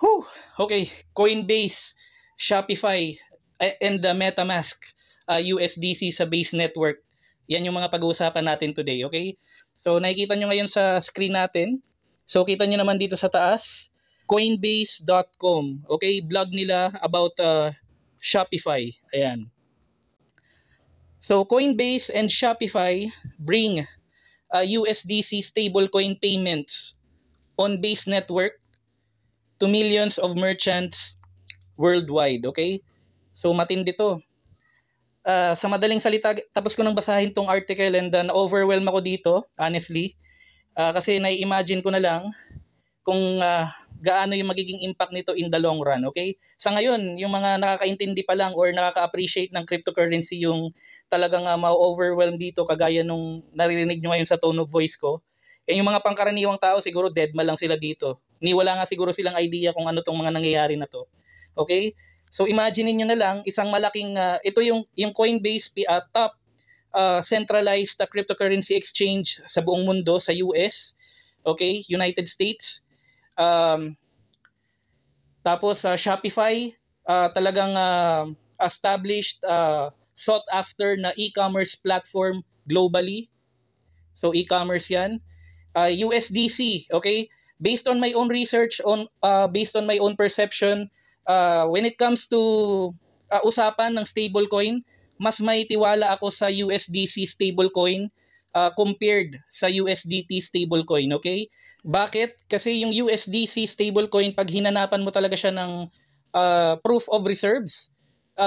Whew, okay, Coinbase, Shopify, and the MetaMask, USDC sa Base Network. Yan yung mga pag-uusapan natin today, okay? So nakikita nyo ngayon sa screen natin. So kita nyo naman dito sa taas, coinbase.com, okay? Blog nila about Shopify. Ayan. So Coinbase and Shopify bring USDC stablecoin payments on Base Network to millions of merchants worldwide, okay? So matindi to. Sa madaling salita, tapos ko nang basahin tong article and na-overwhelm ako dito, honestly. Kasi nai-imagine ko na lang kung gaano yung magiging impact nito in the long run, okay? Sa ngayon, yung mga nakakaintindi pa lang or nakaka-appreciate ng cryptocurrency yung talagang ma-overwhelm dito kagaya nung naririnig nyo ngayon sa tone of voice ko. Yung mga pangkaraniwang tao siguro dead ma lang sila dito. Wala nga siguro silang idea kung ano tong mga nangyayari na to. Okay? So imagine niyo na lang isang malaking ito yung Coinbase top centralized cryptocurrency exchange sa buong mundo sa US, okay, United States. Tapos Shopify talagang established sought after na e-commerce platform globally. So e-commerce 'yan. USDC, okay? Based on my own research based on my own perception, when it comes to usapan ng stablecoin, mas may tiwala ako sa USDC stablecoin compared sa USDT stablecoin, okay? Bakit? Kasi yung USDC stablecoin, pag hinanapan mo talaga siya ng proof of reserves,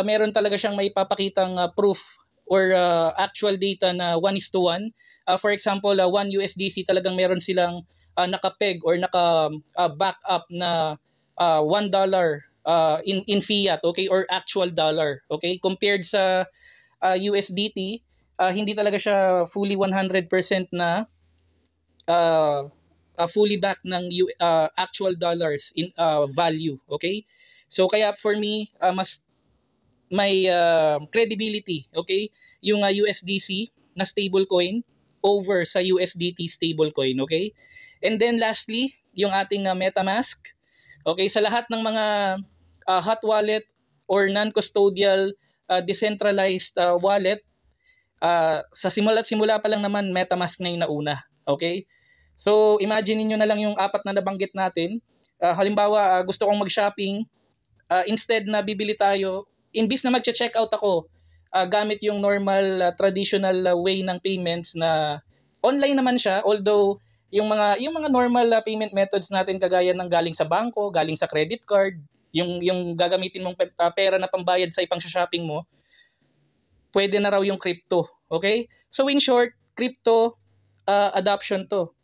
meron talaga siyang may papakitang proof or actual data na 1:1. For example, 1 USDC talagang meron silang nakapeg or naka-back up na $1 in fiat, okay, or actual dollar, okay? Compared sa USDT, hindi talaga siya fully 100% na fully backed ng actual dollars in value, okay? So kaya for me, mas may credibility, okay, yung USDC na stablecoin over sa USDT stablecoin, okay? And then lastly, yung ating MetaMask, okay, sa lahat ng mga hot wallet or non-custodial decentralized wallet, sa simula pa lang naman MetaMask na yung nauna, okay? So imagine niyo na lang yung apat na nabanggit natin. Halimbawa, gusto kong mag-shopping, instead na bibili tayo, imbis na magche-check out ako gamit yung normal traditional way ng payments na online naman siya, although yung mga normal payment methods natin kagaya ng galing sa bangko, galing sa credit card, yung gagamitin mong pera na pambayad sa ipang shopping mo, pwede na raw yung crypto, okay? So in short, crypto adoption to.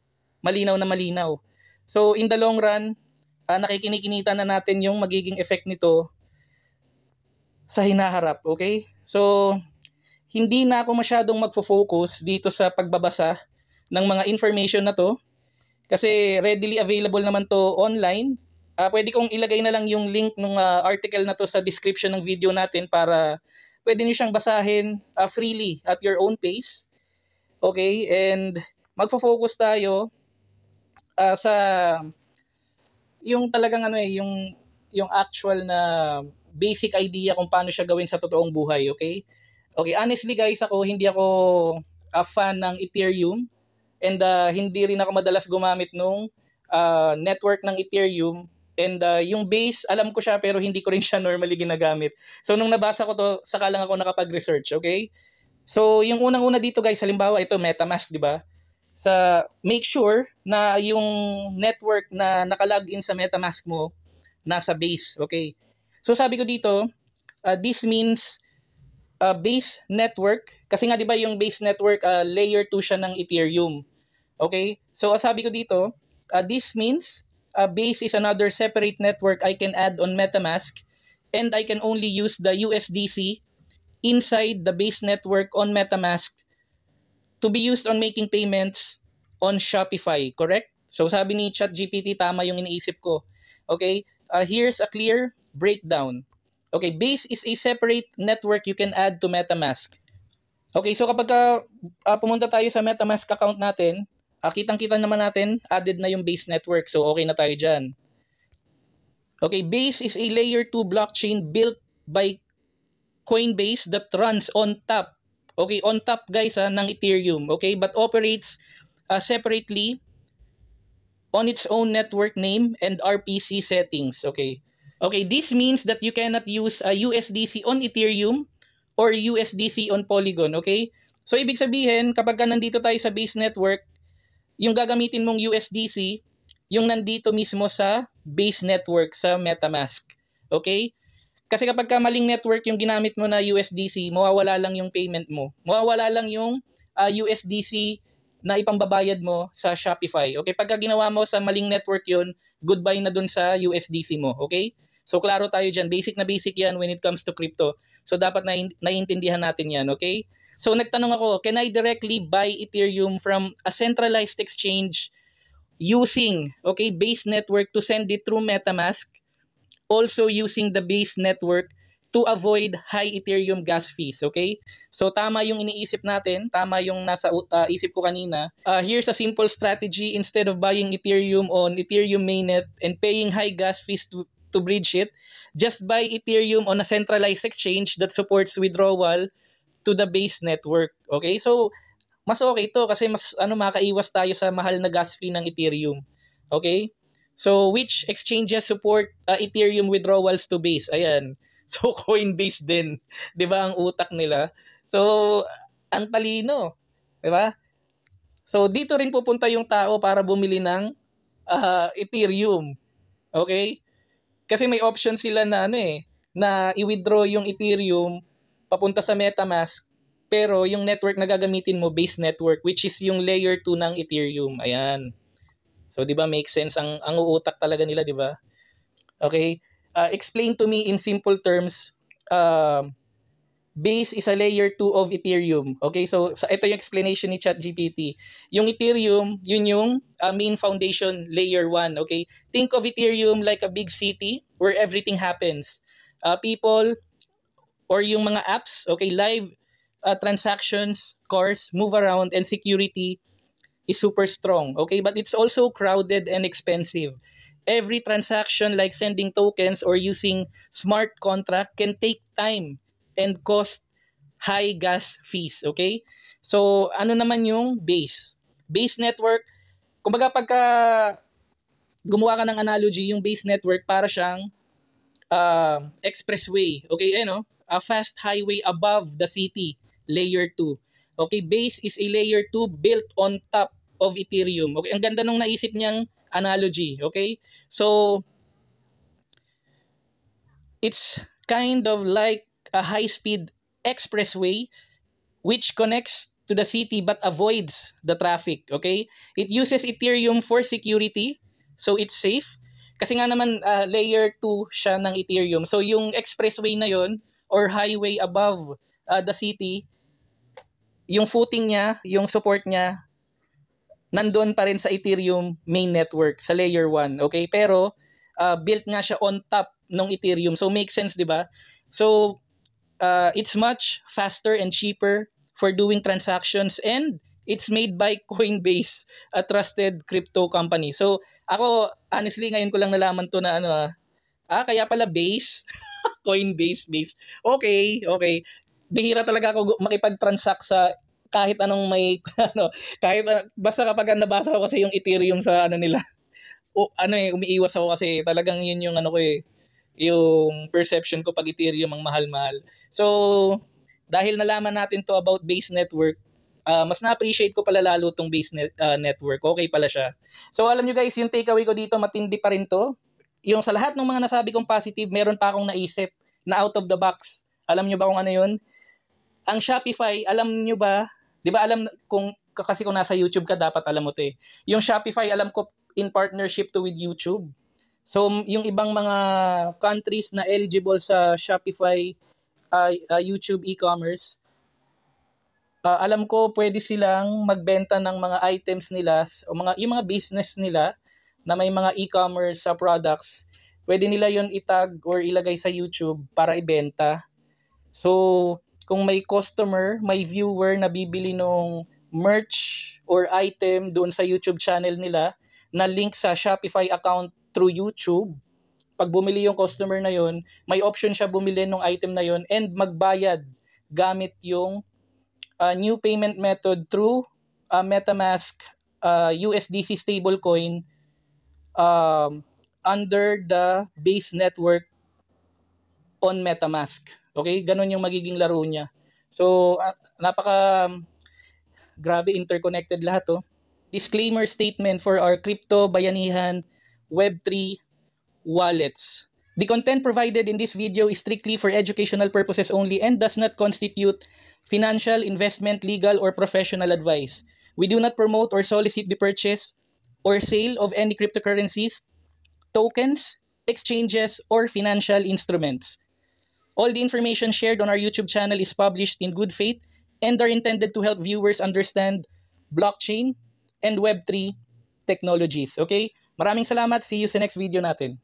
Malinaw na malinaw. So in the long run, nakikinikinita na natin yung magiging effect nito sa hinaharap, okay? So, hindi na ako masyadong magfo-focus dito sa pagbabasa ng mga information na to kasi readily available naman to online. Pwede kong ilagay na lang yung link ng article na to sa description ng video natin para pwede niyo siyang basahin freely at your own pace. Okay? And magfo-focus tayo sa yung talagang yung actual na basic idea kung paano siya gawin sa totoong buhay, okay? Okay, honestly guys, hindi ako a fan ng Ethereum and hindi rin ako madalas gumamit nung network ng Ethereum and yung base, alam ko siya pero hindi ko rin siya normally ginagamit. So nung nabasa ko to, saka lang ako nakapag-research, okay? So yung unang-una dito guys, halimbawa ito MetaMask, di ba? Make sure na yung network na nakalagin sa MetaMask mo nasa base, okay? So sabi ko dito, this means base network kasi nga 'di ba yung base network layer 2 siya ng Ethereum. Okay? So sabi ko dito, this means base is another separate network I can add on MetaMask and I can only use the USDC inside the base network on MetaMask to be used on making payments on Shopify, correct? So sabi ni ChatGPT, tama yung iniisip ko. Okay? Here's a clear breakdown. Okay, Base is a separate network you can add to MetaMask. Okay, so kapag pumunta tayo sa MetaMask account natin, kitang-kita naman natin, added na yung Base network. So okay na tayo dyan. Okay, Base is a layer 2 blockchain built by Coinbase that runs on top. Okay, on top guys ng Ethereum. Okay, but operates separately on its own network name and RPC settings. Okay. Okay, this means that you cannot use a USDC on Ethereum or USDC on Polygon, okay? So ibig sabihin, kapag ka nandito tayo sa Base network, yung gagamitin mong USDC, yung nandito mismo sa Base network sa MetaMask. Okay? Kasi kapag ka maling network yung ginamit mo na USDC, mawawala lang yung payment mo. Mawawala lang yung USDC na ipambabayad mo sa Shopify. Okay? Pagka ginawa mo sa maling network yun, goodbye na dun sa USDC mo. Okay? So klaro tayo dyan. Basic na basic yan when it comes to crypto. So dapat naiintindihan natin yan. Okay? So nagtanong ako, can I directly buy Ethereum from a centralized exchange using Base network to send it through MetaMask? Also using the Base network to avoid high Ethereum gas fees, okay? So tama yung iniisip natin, tama yung nasa isip ko kanina. Here's a simple strategy. Instead of buying Ethereum on Ethereum mainnet and paying high gas fees to bridge it, just buy Ethereum on a centralized exchange that supports withdrawal to the Base network. Okay? So mas okay to kasi mas makaiwas tayo sa mahal na gas fee ng Ethereum. Okay? So which exchanges support Ethereum withdrawals to Base? Ayan. So Coinbase din, 'di ba ang utak nila? So ang talino, 'di ba? So dito rin pupunta yung tao para bumili ng Ethereum. Okay? Kasi may option sila na na i-withdraw yung Ethereum papunta sa MetaMask, pero yung network na gagamitin mo, Base network, which is yung layer 2 ng Ethereum. Ayan. So, di ba, make sense ang uutak talaga nila, di ba? Okay. Explain to me in simple terms, Base is a layer 2 of Ethereum. Okay, so ito yung explanation ni ChatGPT. Yung Ethereum, yun yung main foundation, layer 1. Okay, think of Ethereum like a big city where everything happens. People or yung mga apps, okay, live transactions, cars, move around, and security is super strong. Okay, but it's also crowded and expensive. Every transaction like sending tokens or using smart contract can take time and cost high gas fees. Okay, so ano naman yung Base? Base network, kumbaga pagka gumawa ka ng analogy, yung Base network para siyang expressway. Okay, a fast highway above the city, layer 2. Okay, Base is a layer 2 built on top of Ethereum. Okay, ang ganda nung naisip niyang analogy. Okay, so it's kind of like a high-speed expressway which connects to the city but avoids the traffic. Okay, it uses Ethereum for security, so it's safe. Kasi nga naman layer 2 siya ng Ethereum. So yung expressway na yon or highway above the city, yung footing niya, yung support niya, nandun pa rin sa Ethereum main network, sa layer 1. Okay? Pero built nga siya on top ng Ethereum. So make sense, di ba? So it's much faster and cheaper for doing transactions, and it's made by Coinbase, a trusted crypto company. So ako, honestly, ngayon ko lang nalaman to na kaya pala Base, Coinbase, Base. Okay, okay. Bihira talaga ako makipag-transact sa kahit anong may kahit basta kapag nabasa ko kasi yung Ethereum sa nila. Umiiwas ako kasi talagang yun yung ko yung perception ko pag Ethereum ang mahal-mahal. So, dahil nalaman natin to about Base network, mas na-appreciate ko pala lalo tong Base network. Okay pala siya. So, alam nyo guys, yung takeaway ko dito, matindi pa rin to. Yung sa lahat ng mga nasabi kong positive, meron pa akong naisip na out of the box. Alam nyo ba kung ano yun? Ang Shopify, alam nyo ba, di ba kasi kung nasa YouTube ka, dapat alam mo to eh. Yung Shopify, alam ko in partnership to with YouTube. So, yung ibang mga countries na eligible sa Shopify YouTube e-commerce, alam ko pwede silang magbenta ng mga items nila o yung mga business nila na may mga e-commerce products. Pwede nila yon itag or ilagay sa YouTube para ibenta. So, kung may customer, may viewer na bibili ng merch or item doon sa YouTube channel nila na link sa Shopify account through YouTube, pag bumili yung customer na yon, may option siya bumili ng item na yon and magbayad gamit yung new payment method through MetaMask USDC stablecoin under the base network on MetaMask. Okay, ganun yung magiging laro niya. So, napaka grabe, interconnected lahat, oh. Disclaimer statement for our crypto bayanihan Web3 wallets. The content provided in this video is strictly for educational purposes only and does not constitute financial, investment, legal, or professional advice. We do not promote or solicit the purchase or sale of any cryptocurrencies, tokens, exchanges, or financial instruments. All the information shared on our YouTube channel is published in good faith and are intended to help viewers understand blockchain and Web3 technologies. Okay? Maraming salamat. See you sa next video natin.